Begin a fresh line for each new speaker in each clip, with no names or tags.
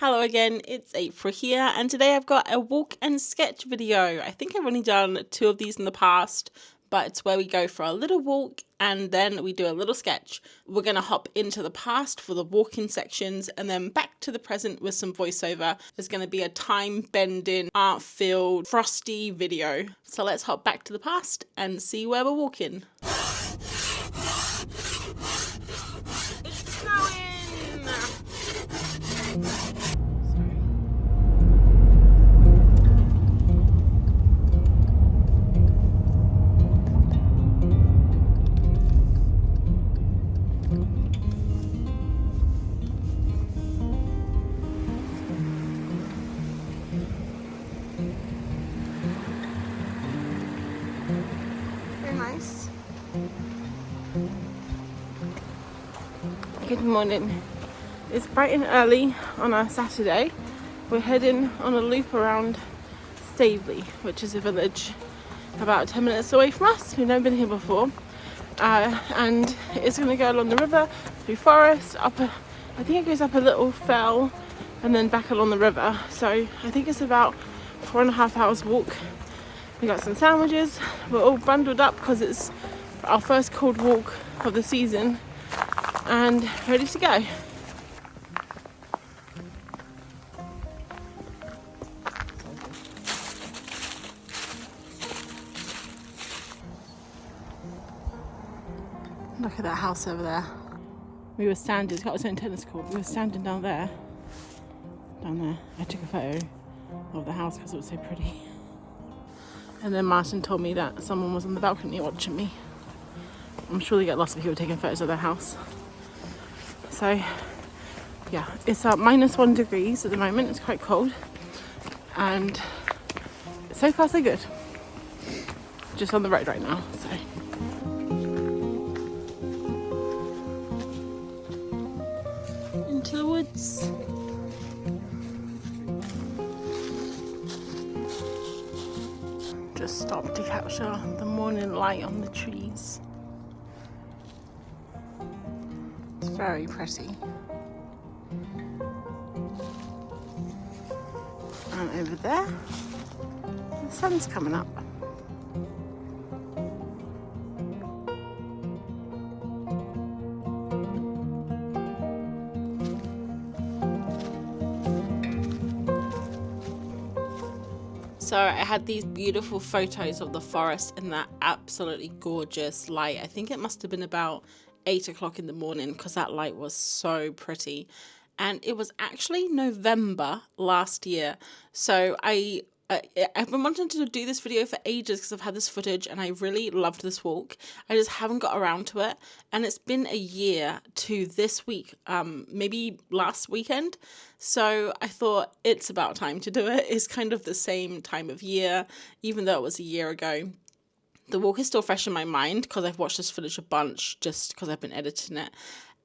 Hello again, it's April here, and today I've got a walk and sketch video. I think I've only done 2 of these in the past, but it's where we go for a little walk and then we do a little sketch. We're going to hop into the past for the walking sections and then back to the present with some voiceover. There's going to be a time-bending, art-filled, frosty video. So let's hop back to the past and see where we're walking. It's snowing! Very nice. Good morning. It's bright and early on a Saturday. We're heading on a loop around Stavely, which is a village about 10 minutes away from us. We've never been here before. And it's going to go along the river, through forest, I think it goes up a little fell and then back along the river. So I think it's about 4.5 hours walk. We got some sandwiches. We're all bundled up because it's our first cold walk of the season and ready to go. Look at that house over there. We were standing, it's got its own tennis court. We were standing down there. I took a photo of the house because it was so pretty. And then Martin told me that someone was on the balcony watching me. I'm sure they get lots of people taking photos of their house. So, yeah, it's -1 degrees at the moment. It's quite cold. And so far so good. Just on the road right now, so. Into the woods. Just stopped to capture the morning light on the trees. It's very pretty. And over there, the sun's coming up. So I had these beautiful photos of the forest in that absolutely gorgeous light. I think it must have been about 8 o'clock in the morning because that light was so pretty. And it was actually November last year. So I've been wanting to do this video for ages because I've had this footage and I really loved this walk. I just haven't got around to it. And it's been a year to this week, maybe last weekend. So I thought it's about time to do it. It's kind of the same time of year, even though it was a year ago. The walk is still fresh in my mind because I've watched this footage a bunch just because I've been editing it.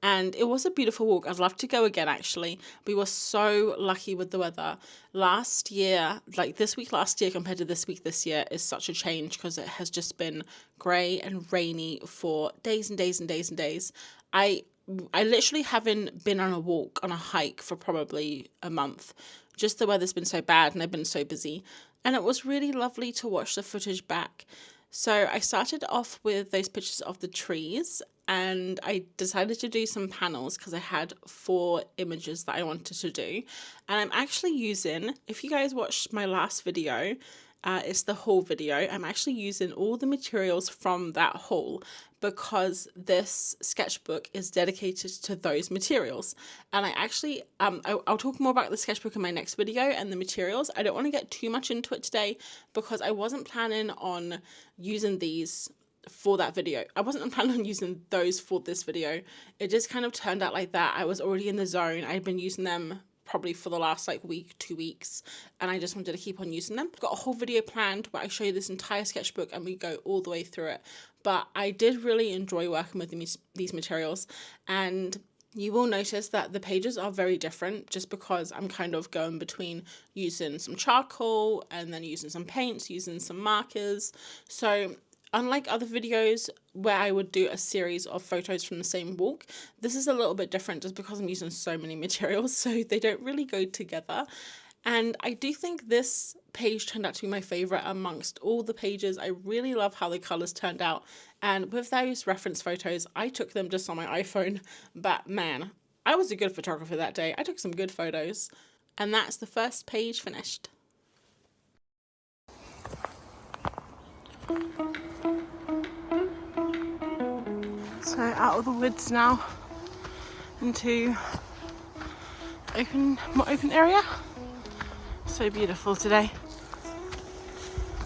And it was a beautiful walk. I'd love to go again, actually. We were so lucky with the weather. Last year, like this week last year compared to this week this year is such a change because it has just been grey and rainy for days and days and days and days. I literally haven't been on a walk, on a hike for probably a month. Just the weather's been so bad and I've been so busy. And it was really lovely to watch the footage back. So I started off with those pictures of the trees and I decided to do some panels because I had 4 images that I wanted to do. And I'm actually using, if you guys watched my last video, it's the haul video. I'm actually using all the materials from that haul because this sketchbook is dedicated to those materials. And I actually, I'll talk more about the sketchbook in my next video and the materials. I don't want to get too much into it today because I wasn't planning on using these for that video. I wasn't planning on using those for this video. It just kind of turned out like that. I was already in the zone. I'd been using them probably for the last week, 2 weeks, and I just wanted to keep on using them. I've got a whole video planned where I show you this entire sketchbook and we go all the way through it. But I did really enjoy working with these materials, and you will notice that the pages are very different just because I'm kind of going between using some charcoal and then using some paints, using some markers. So unlike other videos where I would do a series of photos from the same walk. This is a little bit different just because I'm using so many materials, so they don't really go together. And I do think this page turned out to be my favorite amongst all the pages. I really love how the colors turned out. And with those reference photos, I took them just on my iPhone. But man, I was a good photographer that day. I took some good photos. And that's the first page finished. So out of the woods now into more open area. So beautiful today.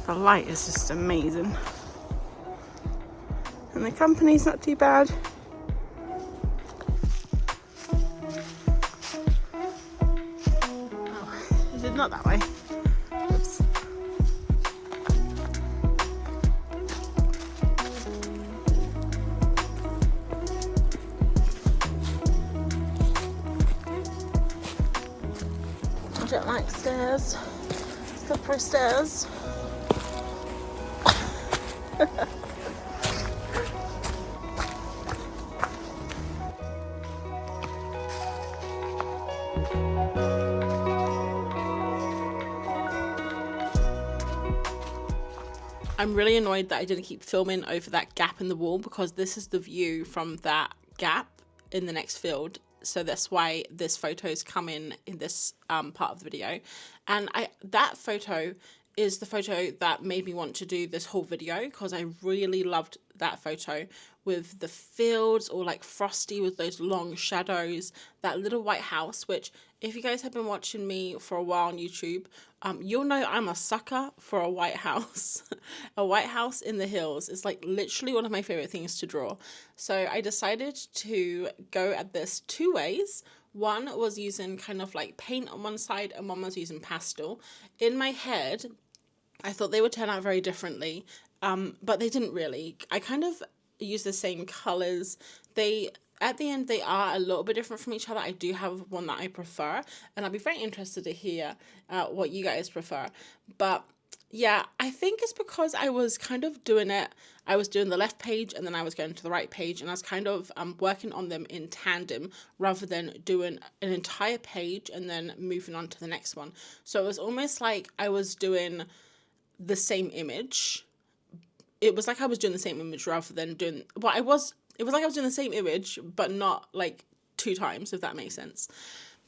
The light is just amazing. And the company's not too bad. Oh, is it not that way? Oops. I don't like stairs. Slippery stairs. I'm really annoyed that I didn't keep filming over that gap in the wall, because this is the view from that gap in the next field. So that's why this photo's come in this part of the video. And that photo is the photo that made me want to do this whole video, because I really loved that photo with the fields, or like Frosty with those long shadows, that little white house, which if you guys have been watching me for a while on YouTube, you'll know I'm a sucker for a white house. A white house in the hills is like literally one of my favorite things to draw. So I decided to go at this two ways. One was using kind of like paint on one side, and one was using pastel. In my head, I thought they would turn out very differently, but they didn't really. I kind of use the same colors. At the end, they are a little bit different from each other. I do have one that I prefer, and I'll be very interested to hear what you guys prefer. But yeah, I think it's because I was kind of doing it. I was doing the left page, and then I was going to the right page, and I was kind of working on them in tandem rather than doing an entire page and then moving on to the next one. So it was almost like I was doing the same image. It was like I was doing the same image rather than doing, well, it was like I was doing the same image, but not like two times, if that makes sense.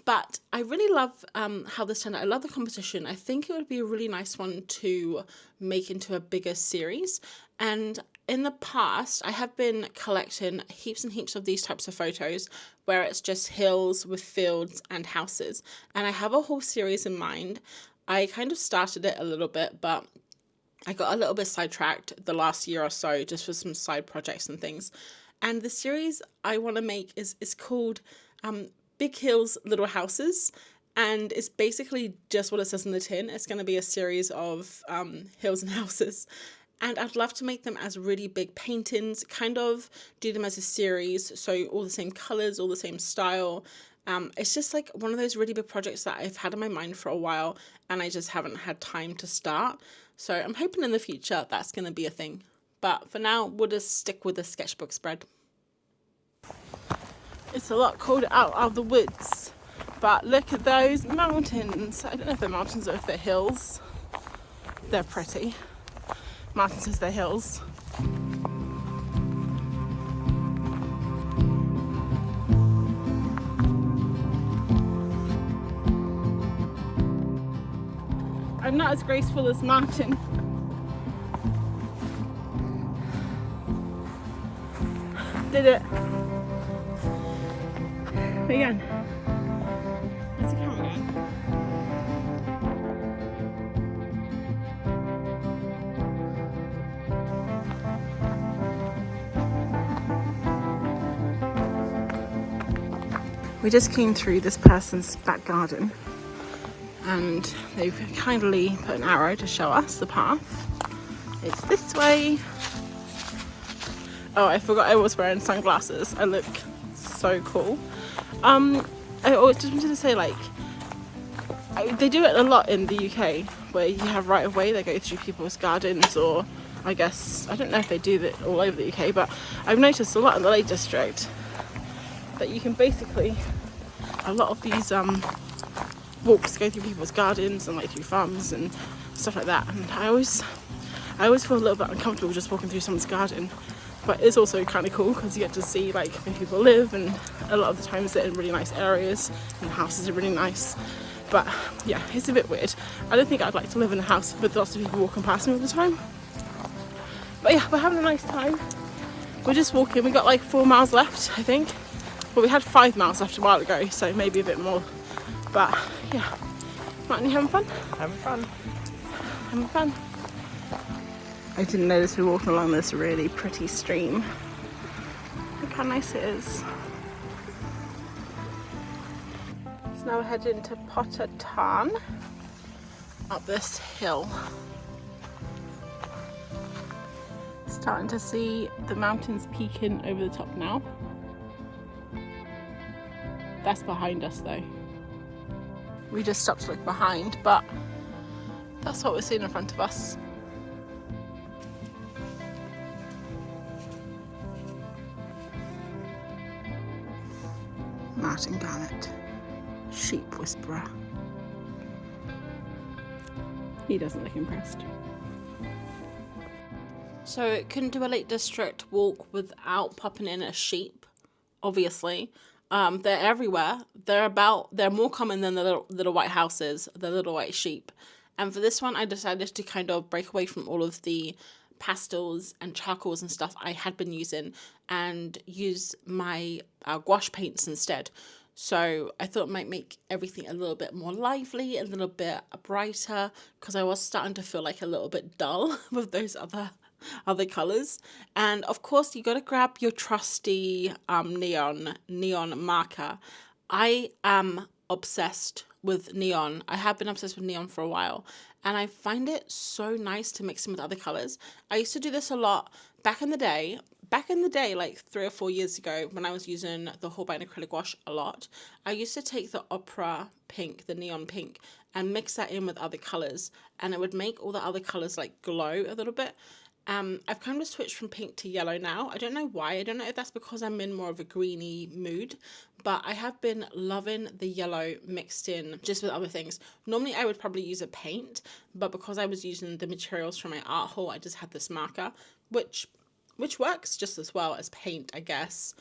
But I really love how this turned out. I love the composition. I think it would be a really nice one to make into a bigger series. And in the past, I have been collecting heaps and heaps of these types of photos where it's just hills with fields and houses. And I have a whole series in mind. I kind of started it a little bit, but I got a little bit sidetracked the last year or so just for some side projects and things. And the series I want to make is called Big Hills, Little Houses. And it's basically just what it says in the tin. It's going to be a series of hills and houses. And I'd love to make them as really big paintings, kind of do them as a series. So all the same colors, all the same style. It's just like one of those really big projects that I've had in my mind for a while, and I just haven't had time to start. So I'm hoping in the future that's going to be a thing. But for now, we'll just stick with the sketchbook spread. It's a lot colder out of the woods, but look at those mountains. I don't know if they're mountains or if they're hills. They're pretty. Mountains is their hills. I'm not as graceful as Martin. Did it. Again. Where's the camera going? We just came through this person's back garden, and they've kindly put an arrow to show us the path. It's this way. Oh, I forgot I was wearing sunglasses. I look so cool. I always just wanted to say, like, they do it a lot in the UK, where you have right of way that go through people's gardens or I guess, I don't know if they do that all over the UK, but I've noticed a lot in the Lake District that you can basically, a lot of these walks go through people's gardens and like through farms and stuff like that, and I always feel a little bit uncomfortable just walking through someone's garden, but it's also kind of cool because you get to see like where people live, and a lot of the times they're in really nice areas and the houses are really nice. But yeah, it's a bit weird. I don't think I'd like to live in a house with lots of people walking past me all the time. But yeah, we're having a nice time. We're just walking. We got like 4 miles left, I think. Well, we had 5 miles left a while ago, so maybe a bit more. But yeah, Martin, you having fun?
Having fun.
Having fun. I didn't notice we were walking along this really pretty stream. Look how nice it is. So now we're heading to Potter Tarn up this hill. Starting to see the mountains peeking over the top now. That's behind us though. We just stopped to look behind, but that's what we're seeing in front of us. Martin Garnett, sheep whisperer. He doesn't look impressed. So couldn't do a Lake District walk without popping in a sheep, obviously. They're everywhere. They're more common than the little white houses, the little white sheep. And for this one, I decided to kind of break away from all of the pastels and charcoals and stuff I had been using and use my gouache paints instead. So I thought it might make everything a little bit more lively, a little bit brighter, because I was starting to feel like a little bit dull with those other colors. And of course you got to grab your trusty neon marker. I am obsessed with neon. I have been obsessed with neon for a while, and I find it so nice to mix in with other colors. I used to do this a lot back in the day, like 3 or 4 years ago, when I was using the Holbein acrylic gouache a lot. I used to take the opera pink, the neon pink, and mix that in with other colors, and it would make all the other colors like glow a little bit. I've kind of switched from pink to yellow now. I don't know why. I don't know if that's because I'm in more of a greeny mood, but I have been loving the yellow mixed in just with other things. Normally I would probably use a paint, but because I was using the materials from my art haul, I just had this marker, which works just as well as paint, I guess.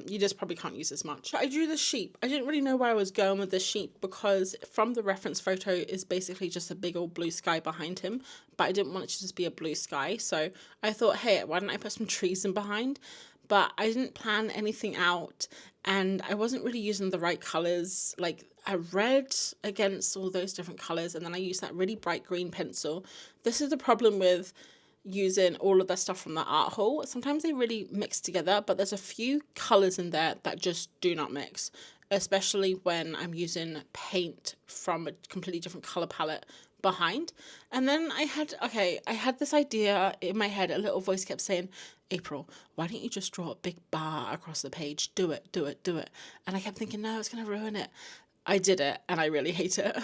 You just probably can't use as much. I drew the sheep. I didn't really know where I was going with the sheep because from the reference photo is basically just a big old blue sky behind him, but I didn't want it to just be a blue sky. So I thought, hey, why don't I put some trees in behind? But I didn't plan anything out, and I wasn't really using the right colors. Like I red against all those different colors, and then I used that really bright green pencil. This is the problem with using all of that stuff from the art haul. Sometimes they really mix together, but there's a few colors in there that just do not mix, especially when I'm using paint from a completely different color palette behind. And then I had this idea in my head. A little voice kept saying, April, why don't you just draw a big bar across the page? Do it. And I kept thinking, no, it's going to ruin it. I did it, and I really hate it.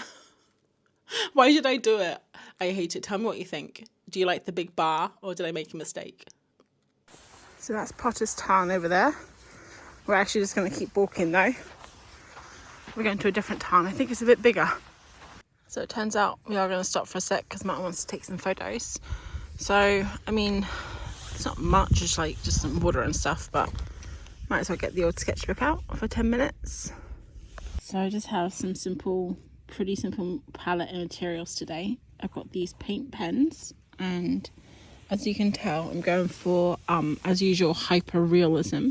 Why did I do it? I hate it. Tell me what you think. Do you like the big bar, or did I make a mistake? So that's Potter's Tarn over there. We're actually just going to keep walking though. We're going to a different tarn. I think it's a bit bigger. So it turns out we are going to stop for a sec because Martin wants to take some photos. So, I mean, it's not much, it's like just some water and stuff, but might as well get the old sketchbook out for 10 minutes. So I just have some pretty simple palette and materials today. I've got these paint pens, and as you can tell, I'm going for, as usual, hyper realism.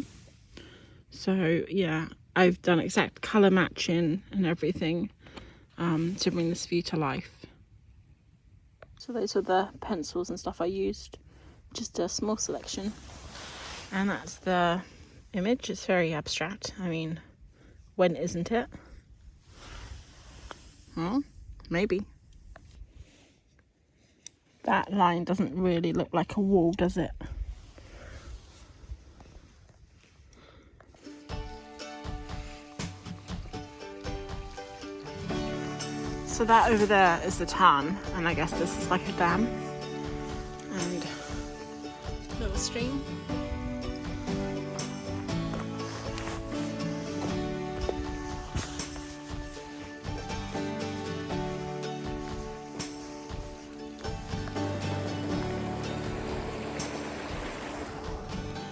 So yeah, I've done exact color matching and everything to bring this view to life. So those are the pencils and stuff I used, just a small selection. And that's the image. It's very abstract. I mean, when isn't it? Well, maybe. That line doesn't really look like a wall, does it? So that over there is the tarn, and I guess this is like a dam. And stream.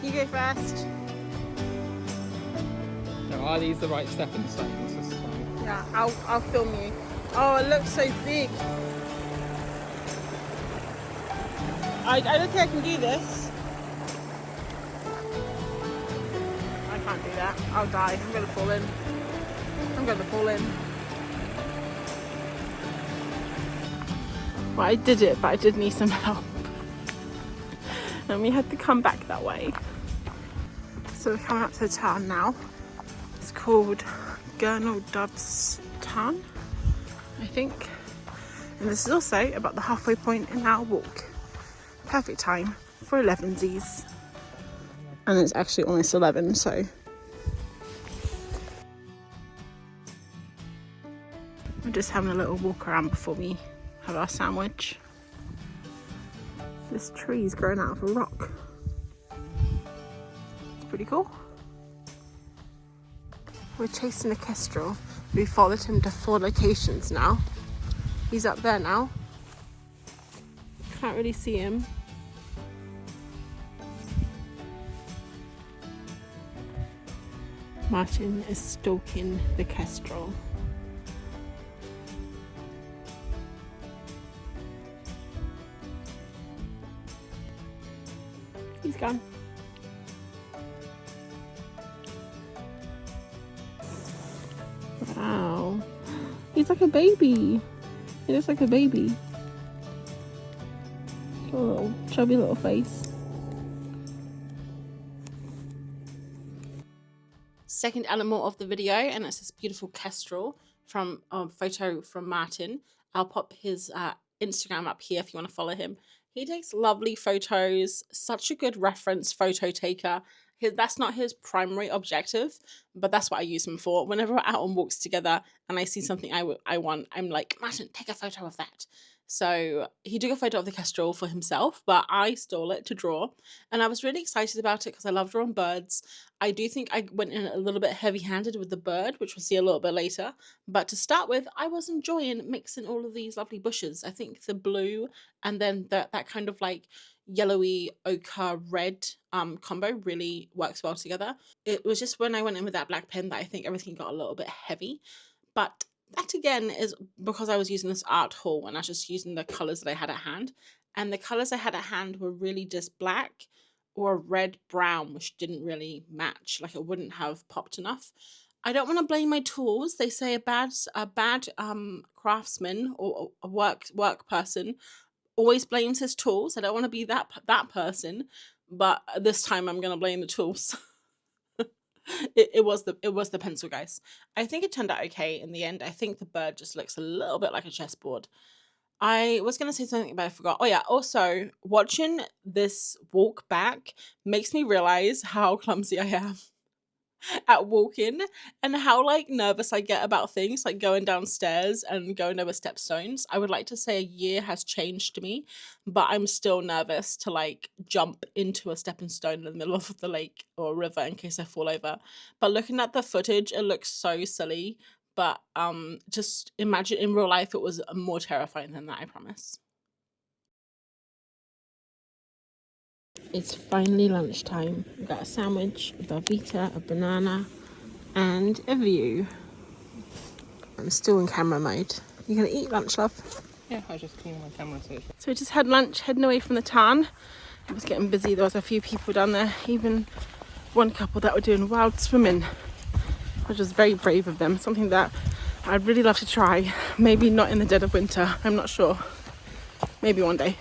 You go first.
Now, are these the right stepping stones this time?
Yeah, I'll film you. Oh, it looks so big. I don't think I can do this. I can't do that. I'll die. I'm gonna fall in. I'm gonna fall in. Well, I did it, but I did need some help. And we had to come back that way. So we're coming up to the town now. It's called Gurnall Doves Town, I think. And this is also about the halfway point in our walk. Perfect time for 11sies. And it's actually almost 11, so. We're just having a little walk around before we have our sandwich. This tree's grown out of a rock. It's pretty cool. We're chasing a kestrel. We followed him to 4 locations now. He's up there now. Can't really see him. Martin is stalking the kestrel. He's gone. Wow. He's like a baby. He looks like a baby. Got a little chubby little face. Second animal of the video, and it's this beautiful kestrel from a photo from Martin. I'll pop his Instagram up here if you want to follow him. He takes lovely photos, such a good reference photo taker. That's not his primary objective, but that's what I use him for. Whenever we're out on walks together and I see something I want, I'm like, Martin, take a photo of that. So he took a photo of the kestrel for himself, but I stole it to draw. And I was really excited about it because I love drawing birds. I do think I went in a little bit heavy-handed with the bird, which we'll see a little bit later. But to start with, I was enjoying mixing all of these lovely bushes. I think the blue and then that kind of like yellowy ochre red combo really works well together. It was just when I went in with that black pen that I think everything got a little bit heavy. But that again is because I was using this art haul and I was just using the colours that I had at hand. And the colours I had at hand were really just black or red brown, which didn't really match. Like it wouldn't have popped enough. I don't want to blame my tools. They say a bad craftsman or a work person always blames his tools. I don't want to be that person, but this time I'm gonna blame the tools. It was the pencil, guys. I think it turned out okay in the end. I think the bird just looks a little bit like a chessboard. I was going to say something, but I forgot. Oh yeah, also, watching this walk back makes me realize how clumsy I am at walking and how like nervous I get about things like going downstairs and going over stepstones. I would like to say a year has changed me, but I'm still nervous to like jump into a stepping stone in the middle of the lake or river in case I fall over. But looking at the footage, it looks so silly. But just imagine in real life it was more terrifying than that, I promise. It's finally lunchtime. We've got a sandwich, a Velveeta, a banana, and a view. I'm still in camera mode. You gonna eat lunch, love?
Yeah, I was just cleaning my camera.
So we just had lunch, heading away from the town. It was getting busy. There was a few people down there, even one couple that were doing wild swimming, which was very brave of them. Something that I'd really love to try. Maybe not in the dead of winter. I'm not sure. Maybe one day.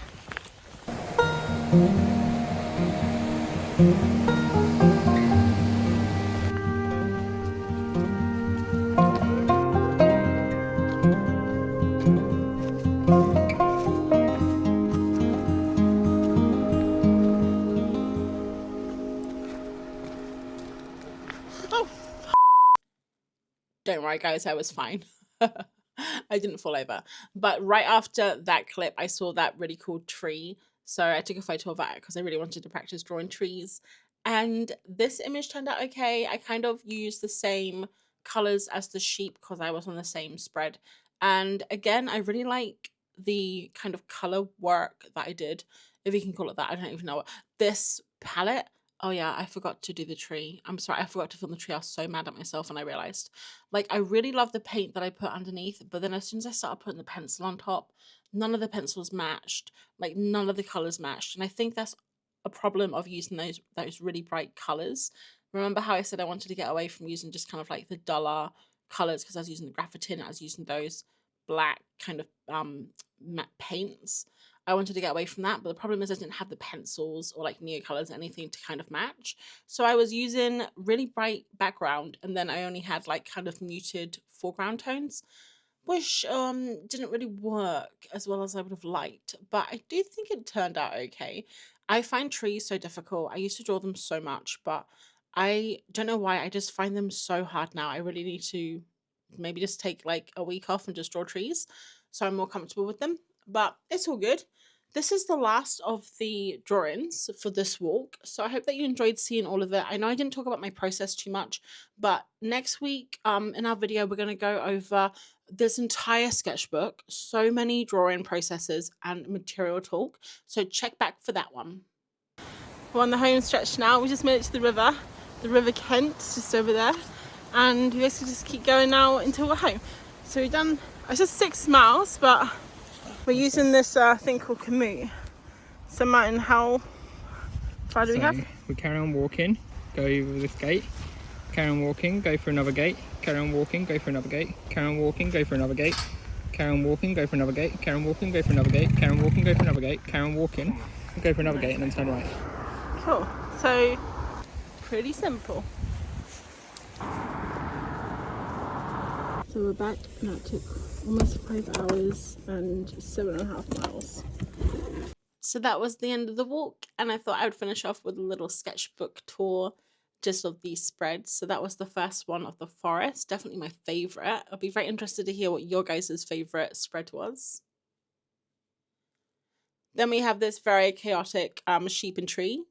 Don't worry, guys, I was fine. I didn't fall over. But right after that clip, I saw that really cool tree So I took a photo of that because I really wanted to practice drawing trees. And this image turned out okay. I kind of used the same colors as the sheep because I was on the same spread. And again, I really like the kind of color work that I did, if you can call it that. I don't even know. This palette. Oh yeah, I forgot to do the tree. I'm sorry, I forgot to film the tree. I was so mad at myself when I realized. Like, I really love the paint that I put underneath, but then as soon as I started putting the pencil on top, none of the pencils matched. Like, none of the colors matched. And I think that's a problem of using those really bright colors. Remember how I said I wanted to get away from using just kind of like the duller colors because I was using the graphitin, I was using those black kind of matte paints. I wanted to get away from that, but the problem is I didn't have the pencils or like Neocolors, anything to kind of match. So I was using really bright background, and then I only had like kind of muted foreground tones, which didn't really work as well as I would have liked. But I do think it turned out okay. I find trees so difficult. I used to draw them so much, but I don't know why. I just find them so hard now. I really need to maybe just take like a week off and just draw trees so I'm more comfortable with them. But it's all good. This is the last of the drawings for this walk. So I hope that you enjoyed seeing all of it. I know I didn't talk about my process too much, but next week in our video we're going to go over this entire sketchbook, so many drawing processes and material talk. So check back for that one. We're on the home stretch now. We just made it to the River Kent, just over there. And we basically just keep going now until we're home. So we've done, it's just 6 miles, but we're using this thing called Camus. So Martin, how far do we have?
We carry on walking, go over this gate, carry on walking, go for another gate, carry on walking, go for another gate, carry on walking, go for another gate, carry on walking, go for another gate, carry on walking, go for another gate, carry on walking, go for another gate, carry on walking, go for another gate, and then turn right.
Cool. So pretty simple. So we're back, and that took almost 5 hours and 7.5 miles. So that was the end of the walk, and I thought I would finish off with a little sketchbook tour just of these spreads. So that was the first one of the forest, definitely my favourite. I'll be very interested to hear what your guys' favourite spread was. Then we have this very chaotic sheep and tree.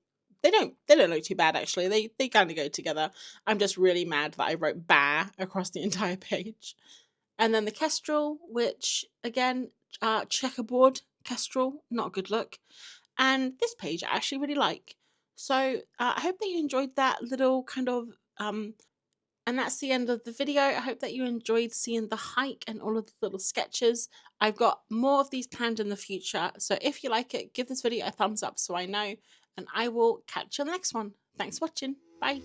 They don't look too bad actually. They kind of go together. I'm just really mad that I wrote "bah" across the entire page. And then the kestrel, which again, checkerboard kestrel, not a good look. And this page I actually really like. So I hope that you enjoyed that little kind of and that's the end of the video. I hope that you enjoyed seeing the hike and all of the little sketches. I've got more of these planned in the future. So if you like it, give this video a thumbs up so I know. And I will catch you on the next one. Thanks for watching. Bye.